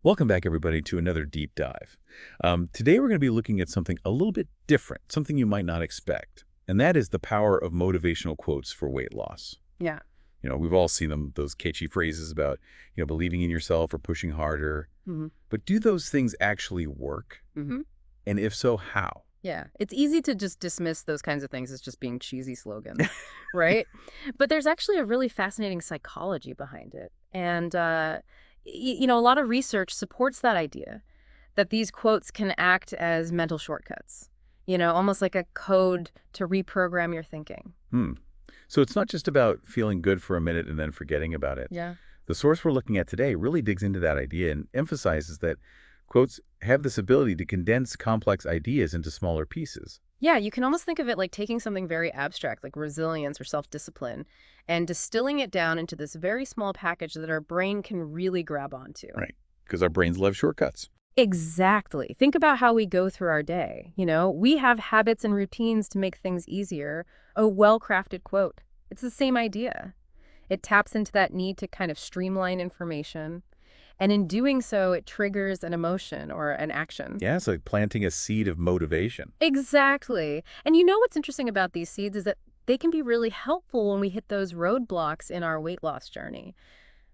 Welcome back, everybody, to another deep dive. Today, we're going to be looking at something a little bit different, something you might not expect, and that is the power of motivational quotes for weight loss. Yeah. We've all seen them, those catchy phrases about, believing in yourself or pushing harder. hmm But do those things actually work? hmm And if so, how? Yeah. It's easy to just dismiss those kinds of things as just being cheesy slogans, right? But there's actually a really fascinating psychology behind it. And, a lot of research supports that idea that these quotes can act as mental shortcuts, almost like a code to reprogram your thinking. Hmm. So it's not just about feeling good for a minute and then forgetting about it. Yeah. The source we're looking at today really digs into that idea and emphasizes that quotes have this ability to condense complex ideas into smaller pieces. Yeah, you can almost think of it like taking something very abstract, like resilience or self-discipline, and distilling it down into this very small package that our brain can really grab onto. Right. Because our brains love shortcuts. Exactly. Think about how we go through our day. We have habits and routines to make things easier. A well-crafted quote. It's the same idea. It taps into that need to kind of streamline information. And in doing so, it triggers an emotion or an action. Yeah, it's like planting a seed of motivation. Exactly. And what's interesting about these seeds is that they can be really helpful when we hit those roadblocks in our weight loss journey.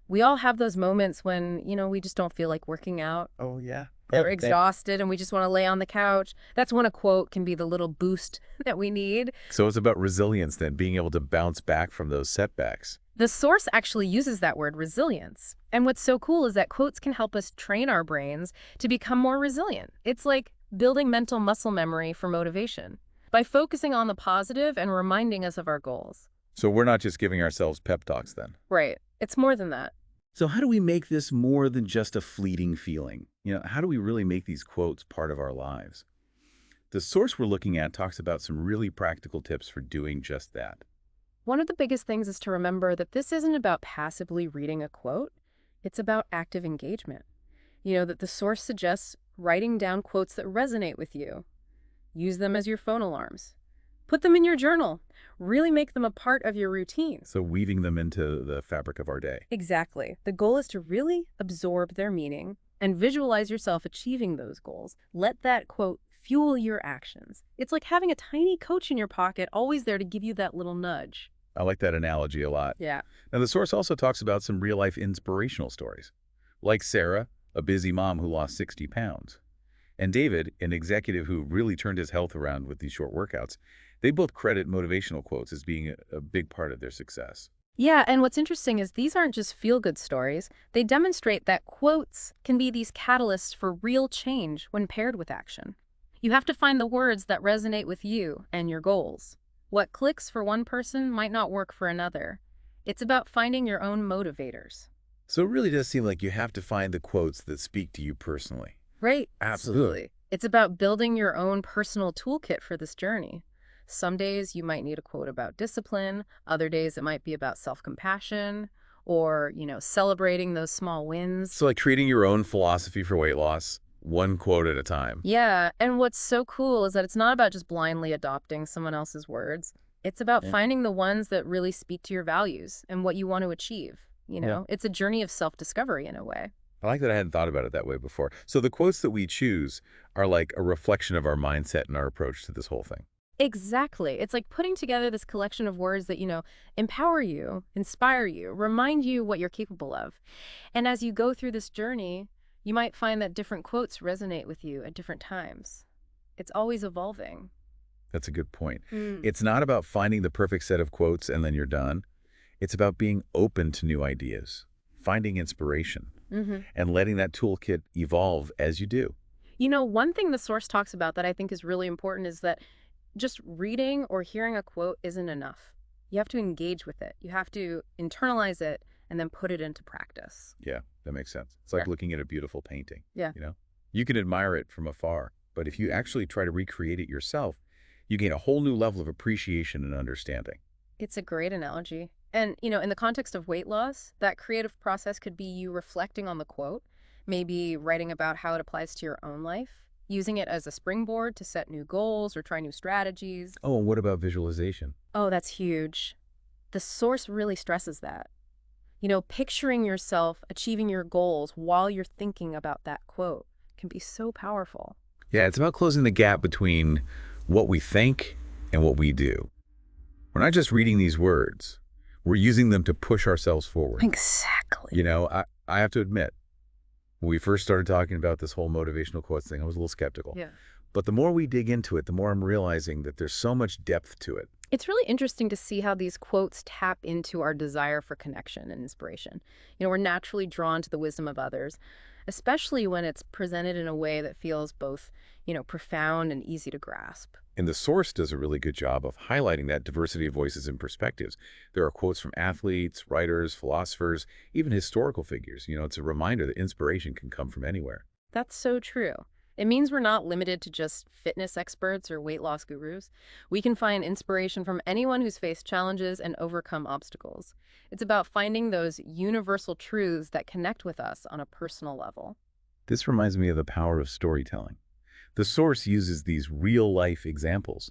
We all have those moments when, we just don't feel like working out. Oh, yeah. We're exhausted and we just want to lay on the couch. That's when a quote can be the little boost that we need. So it's about resilience then, being able to bounce back from those setbacks. The source actually uses that word resilience. And what's so cool is that quotes can help us train our brains to become more resilient. It's like building mental muscle memory for motivation by focusing on the positive and reminding us of our goals. So we're not just giving ourselves pep talks then. Right. It's more than that. So how do we make this more than just a fleeting feeling? How do we really make these quotes part of our lives? The source we're looking at talks about some really practical tips for doing just that. One of the biggest things is to remember that this isn't about passively reading a quote. It's about active engagement. That the source suggests writing down quotes that resonate with you. Use them as your phone alarms. Put them in your journal. Really make them a part of your routine. So weaving them into the fabric of our day. Exactly. The goal is to really absorb their meaning and visualize yourself achieving those goals. Let that quote fuel your actions. It's like having a tiny coach in your pocket, always there to give you that little nudge. I like that analogy a lot. Yeah. Now, the source also talks about some real-life inspirational stories, like Sarah, a busy mom who lost 60 pounds, and David, an executive who really turned his health around with these short workouts. They both credit motivational quotes as being a big part of their success. Yeah, and what's interesting is these aren't just feel-good stories. They demonstrate that quotes can be these catalysts for real change when paired with action. You have to find the words that resonate with you and your goals. What clicks for one person might not work for another. It's about finding your own motivators. So it really does seem like you have to find the quotes that speak to you personally. Right? Absolutely. It's about building your own personal toolkit for this journey. Some days you might need a quote about discipline. Other days it might be about self-compassion or, celebrating those small wins. So like creating your own philosophy for weight loss, one quote at a time. Yeah, and what's so cool is that it's not about just blindly adopting someone else's words. It's about finding the ones that really speak to your values and what you want to achieve. It's a journey of self-discovery in a way. I like that I hadn't thought about it that way before. So the quotes that we choose are like a reflection of our mindset and our approach to this whole thing. Exactly. It's like putting together this collection of words that, empower you, inspire you, remind you what you're capable of. And as you go through this journey, you might find that different quotes resonate with you at different times. It's always evolving. That's a good point. Mm. It's not about finding the perfect set of quotes and then you're done. It's about being open to new ideas, finding inspiration, and letting that toolkit evolve as you do. One thing the source talks about that I think is really important is that just reading or hearing a quote isn't enough. You have to engage with it. You have to internalize it and then put it into practice. Yeah, that makes sense. It's like Yeah. looking at a beautiful painting. Yeah. You can admire it from afar, but if you actually try to recreate it yourself, you gain a whole new level of appreciation and understanding. It's a great analogy. And, in the context of weight loss, that creative process could be you reflecting on the quote, maybe writing about how it applies to your own life, using it as a springboard to set new goals or try new strategies. Oh, and what about visualization? Oh, that's huge. The source really stresses that. Picturing yourself achieving your goals while you're thinking about that quote can be so powerful. Yeah, it's about closing the gap between what we think and what we do. We're not just reading these words. We're using them to push ourselves forward. Exactly. I have to admit, when we first started talking about this whole motivational quotes thing, I was a little skeptical. Yeah. But the more we dig into it, the more I'm realizing that there's so much depth to it. It's really interesting to see how these quotes tap into our desire for connection and inspiration. We're naturally drawn to the wisdom of others, especially when it's presented in a way that feels both, profound and easy to grasp. And the source does a really good job of highlighting that diversity of voices and perspectives. There are quotes from athletes, writers, philosophers, even historical figures. It's a reminder that inspiration can come from anywhere. That's so true. It means we're not limited to just fitness experts or weight loss gurus. We can find inspiration from anyone who's faced challenges and overcome obstacles. It's about finding those universal truths that connect with us on a personal level. This reminds me of the power of storytelling. The source uses these real-life examples,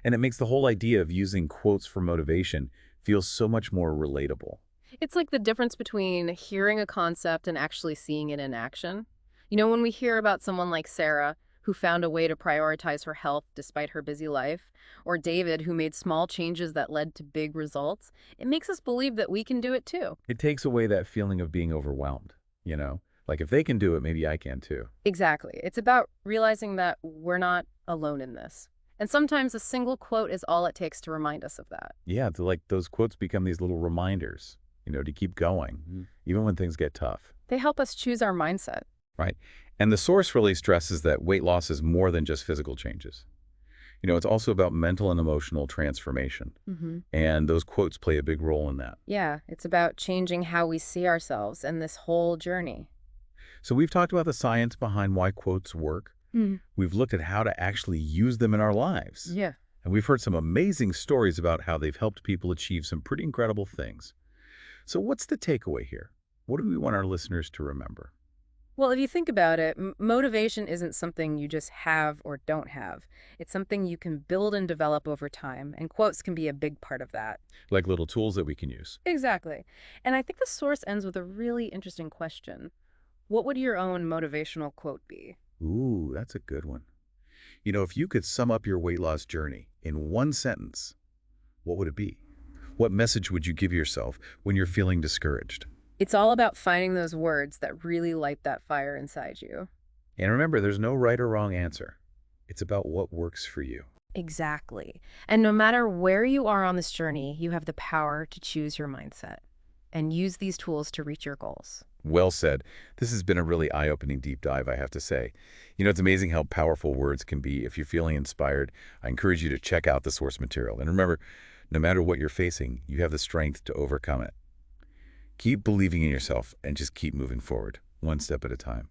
and it makes the whole idea of using quotes for motivation feel so much more relatable. It's like the difference between hearing a concept and actually seeing it in action. When we hear about someone like Sarah, who found a way to prioritize her health despite her busy life, or David, who made small changes that led to big results, it makes us believe that we can do it too. It takes away that feeling of being overwhelmed. Like if they can do it, maybe I can too. Exactly. It's about realizing that we're not alone in this. And sometimes a single quote is all it takes to remind us of that. Yeah, like those quotes become these little reminders, to keep going, even when things get tough. They help us choose our mindset. Right. And the source really stresses that weight loss is more than just physical changes. It's also about mental and emotional transformation. And those quotes play a big role in that. Yeah, it's about changing how we see ourselves and this whole journey. So we've talked about the science behind why quotes work. We've looked at how to actually use them in our lives. Yeah. And we've heard some amazing stories about how they've helped people achieve some pretty incredible things. So what's the takeaway here? What do we want our listeners to remember? Well, if you think about it, motivation isn't something you just have or don't have. It's something you can build and develop over time, and quotes can be a big part of that. Like little tools that we can use. Exactly. And I think the source ends with a really interesting question. What would your own motivational quote be? Ooh, that's a good one. If you could sum up your weight loss journey in one sentence, what would it be? What message would you give yourself when you're feeling discouraged? It's all about finding those words that really light that fire inside you. And remember, there's no right or wrong answer. It's about what works for you. Exactly. And no matter where you are on this journey, you have the power to choose your mindset and use these tools to reach your goals. Well said. This has been a really eye-opening deep dive, I have to say. It's amazing how powerful words can be. If you're feeling inspired, I encourage you to check out the source material. And remember, no matter what you're facing, you have the strength to overcome it. Keep believing in yourself and just keep moving forward, one step at a time.